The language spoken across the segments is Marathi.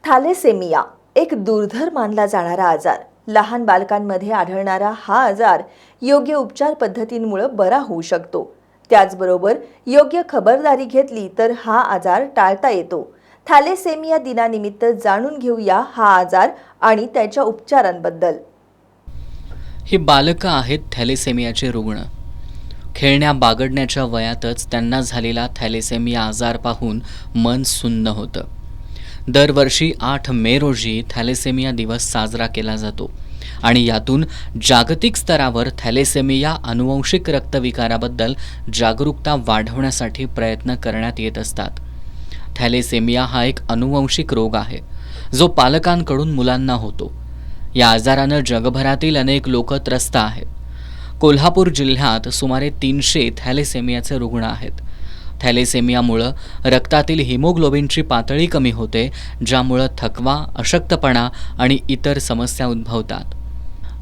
थॅलेसेमिया एक दुर्धर मानला जाणारा आजार. लहान बालकांमध्ये आढळणारा हा आजार योग्य उपचार पद्धतींमुळे बरा होऊ शकतो. त्याचबरोबर योग्य खबरदारी घेतली तर हा आजार टाळता येतो. थॅलेसेमिया दिनानिमित्त जाणून घेऊया हा आजार आणि त्याच्या उपचारांबद्दल. ही बालकं आहेत थॅलेसेमियाचे रुग्ण. खेळण्या बागडण्याच्या वयातच त्यांना झालेला थॅलेसेमिया आजार पाहून मन सुन्न होतं. दरवर्षी 8 मे रोजी थॅलेसेमिया दिवस साजरा केला जातो आणि यातून जागतिक स्तरावर थॅलेसेमिया अनुवंशिक रक्तविकाराबद्दल जागरूकता वाढवण्यासाठी प्रयत्न करण्यात येत असतात. थॅलेसेमिया हा एक अनुवंशिक रोग आहे जो पालकांकडून मुलांना होतो. या आजारानं जगभरातील अनेक लोक त्रस्त आहेत. कोल्हापूर जिल्ह्यात सुमारे 300 थॅलेसेमियाचे रुग्ण आहेत. थॅलेसेमियामुळं रक्तातील हिमोग्लोबिनची पातळी कमी होते, ज्यामुळं थकवा, अशक्तपणा आणि इतर समस्या उद्भवतात.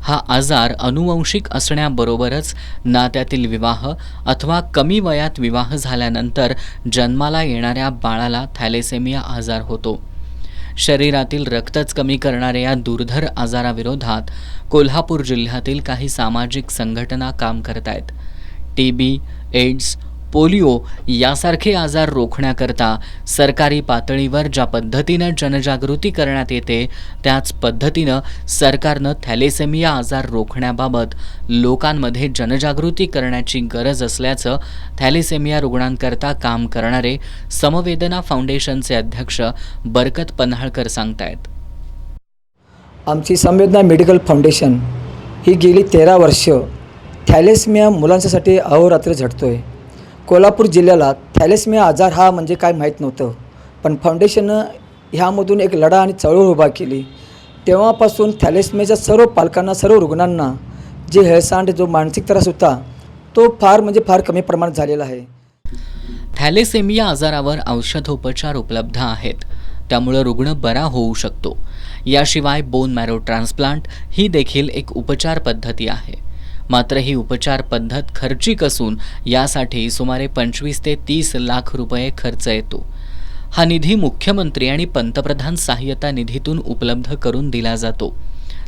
हा आजार अनुवंशिक असण्याबरोबरच नात्यातील विवाह अथवा कमी वयात विवाह झाल्यानंतर जन्माला येणाऱ्या बाळाला थॅलेसेमिया आजार होतो. शरीरातील रक्तच कमी करणाऱ्या या दुर्धर आजाराविरोधात कोल्हापूर जिल्ह्यातील काही सामाजिक संघटना काम करत आहेत. TB, एड्स, पोलिओ यासारखे आजार रोखण्याकरता सरकारी पातळीवर ज्या पद्धतीनं जनजागृती करण्यात येते त्याच पद्धतीनं सरकारनं थॅलेसेमिया आजार रोखण्याबाबत लोकांमध्ये जनजागृती करण्याची गरज असल्याचं थॅलेसेमिया रुग्णांकरता काम करणारे समवेदना फाउंडेशनचे अध्यक्ष बरकत पन्हाळकर सांगतायत. आमची समवेदना मेडिकल फाउंडेशन ही गेली 13 वर्ष थॅलेसेमिया मुलांसाठी अहोरात्र झटतोय. कोल्हापूर जिल्ह्याला थॅलेसेमिया आजार हा म्हणजे काय माहीत नव्हतं, पण फाउंडेशननं ह्यामधून एक लढा आणि चळवळ उभा केली. तेव्हापासून थॅलेसेमियाच्या सर्व पालकांना, सर्व रुग्णांना जे हेळसांड, जो मानसिक त्रास होता तो फार कमी प्रमाणात झालेला आहे. थॅलेसेमिया आजारावर औषधोपचार उपलब्ध आहेत, त्यामुळे रुग्ण बरा होऊ शकतो. याशिवाय बोन मॅरो ट्रान्सप्लांट ही देखील एक उपचार पद्धती आहे. मात्र ही उपचार पद्धत खर्चिक असून यासाठी सुमारे 25 ते 30 लाख रुपये खर्च येतो. हा निधी मुख्यमंत्री आणि पंतप्रधान सहाय्यता निधीतून उपलब्ध करून दिला जातो.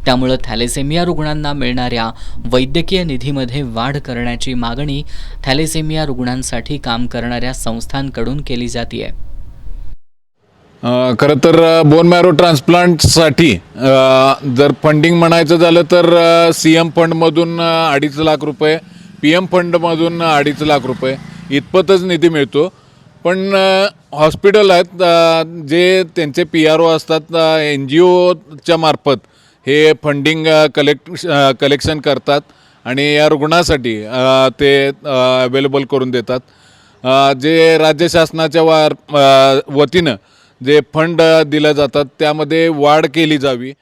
त्यामुळे थॅलेसेमिया रुग्णांना मिळणाऱ्या वैद्यकीय निधीमध्ये वाढ करण्याची मागणी थॅलेसेमिया रुग्णांसाठी काम करणाऱ्या संस्थांकडून केली जाते. खरं तर बोन मॅरो ट्रान्सप्लांटसाठी जर फंडिंग म्हणायचं झालं तर CM फंडमधून 2.5 लाख रुपये, PM फंडमधून 2.5 लाख रुपये इतपतच निधी मिळतो. पण हॉस्पिटल आहेत जे त्यांचे PRO असतात, NGOच्या मार्फत हे फंडिंग कलेक्शन करतात आणि या रुग्णासाठी ते अवेलेबल करून देतात. जे राज्य शासनाच्या वतीनं जे फंड दिले जातात त्यामध्ये वाढ केली जावी.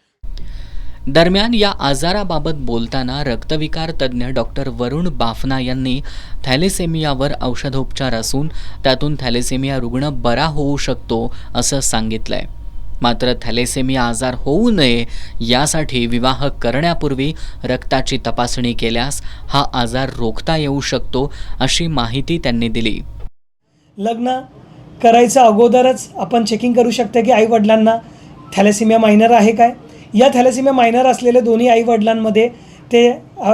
दरम्यान या आजाराबाबत बोलताना रक्तविकार तज्ज्ञ डॉक्टर वरुण बाफना यांनी थॅलेसेमियावर औषधोपचार असून त्यातून थॅलेसेमिया रुग्ण बरा होऊ शकतो असं सांगितलंय. मात्र थॅलेसेमिया आजार होऊ नये यासाठी विवाह करण्यापूर्वी रक्ताची तपासणी केल्यास हा आजार रोखता येऊ शकतो अशी माहिती त्यांनी दिली. लग्न करायच्या अगोदरच आपण चेकिंग करू शकतो की आईवडिलांना थॅलेसेमिया मायनर आहे काय. या थॅलेसेमिया मायनर असलेले दोन्ही आईवडिलांमध्ये ते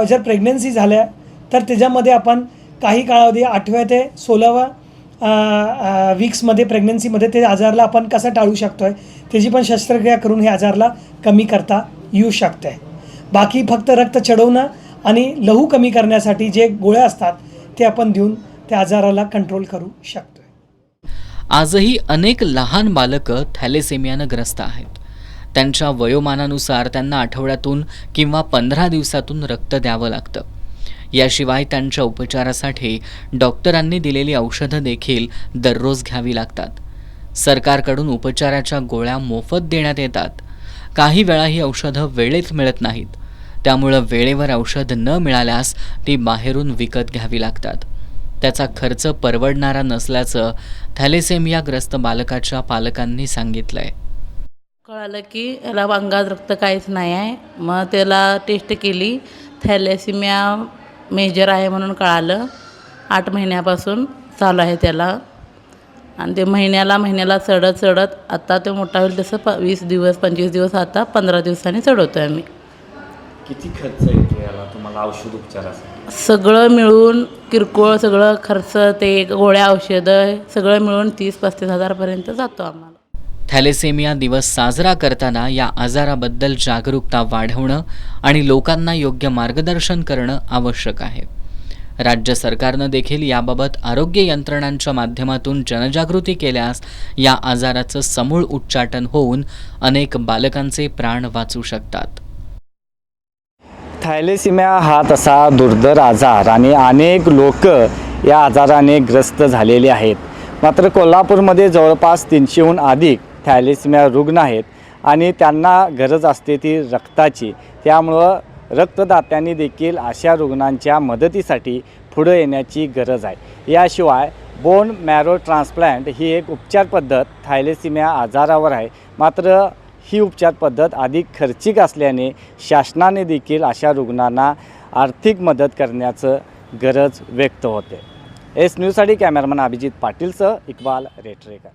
जर प्रेग्नन्सी झाल्या तर त्याच्यामध्ये आपण काही काळामध्ये 8व्या ते 16व्या वीक्समध्ये प्रेग्नन्सीमध्ये ते आजारला आपण कसं टाळू शकतो आहे त्याची पण शस्त्रक्रिया करून हे आजारला कमी करता येऊ शकते आहे. बाकी फक्त रक्त चढवणं आणि लहू कमी करण्यासाठी जे गोळ्या असतात ते आपण देऊन त्या आजाराला कंट्रोल करू शकतो. आजही अनेक लहान बालकं थॅलेसेमियानं ग्रस्त आहेत. त्यांच्या वयोमानानुसार त्यांना आठवड्यातून किंवा 15 दिवसातून रक्त द्यावं लागतं. याशिवाय त्यांच्या उपचारासाठी डॉक्टरांनी दिलेली औषधं देखील दररोज घ्यावी लागतात. सरकारकडून उपचाराच्या गोळ्या मोफत देण्यात येतात. काही वेळा ही औषधं वेळेत मिळत नाहीत, त्यामुळं वेळेवर औषध न मिळाल्यास ती बाहेरून विकत घ्यावी लागतात. त्याचा खर्च परवडणारा नसल्याचं थॅलेसेमियाग्रस्त बालकाच्या पालकांनी सांगितलंय. कळालं की याला अंगात रक्त काहीच नाही आहे. मग त्याला टेस्ट केली, थॅलेसेमिया मेजर आहे म्हणून कळालं. 8 महिन्यापासून चालू आहे त्याला. आणि ते महिन्याला चढत आता ते मोठा होईल तसं 20 दिवस 25 दिवस, आता 15 दिवसांनी चढवतो आहे आम्ही. किती खर्च येतो याला तुम्हाला औषध उपचारासाठी? सगळं मिळून किरकोळ सगळं खर्च, ते गोळ्या औषधं सगळं मिळून 30-35 हजारपर्यंत जातो आम्हाला. थॅलेसेमिया दिवस साजरा करताना या आजाराबद्दल जागरूकता वाढवणं आणि लोकांना योग्य मार्गदर्शन करणं आवश्यक आहे. राज्य सरकारनं देखील याबाबत आरोग्य यंत्रणांच्या माध्यमातून जनजागृती केल्यास या आजाराचं समूळ उच्चाटन होऊन अनेक बालकांचे प्राण वाचू शकतात. थॅलेसिमिया हा तसा दुर्धर आजार आणि अनेक लोक या आजाराने ग्रस्त झालेले आहेत. मात्र कोल्हापूरमध्ये जवळपास 300हून अधिक थॅलेसिमिया रुग्ण आहेत आणि त्यांना गरज असते ती रक्ताची. त्यामुळं रक्तदात्यांनी देखील अशा रुग्णांच्या मदतीसाठी पुढे येण्याची गरज आहे. याशिवाय बोन मॅरो ट्रान्सप्लांट ही एक उपचार पद्धत थॅलेसिमिया आजारावर आहे. मात्र ही उपचार पद्धत अधिक खर्चिक असल्याने शासनाने देखील अशा रुग्णांना आर्थिक मदत करण्याचं गरज व्यक्त होते. एस न्यूजसाठी कॅमेरामन अभिजित पाटीलसह इक्बाल रेटरेकर.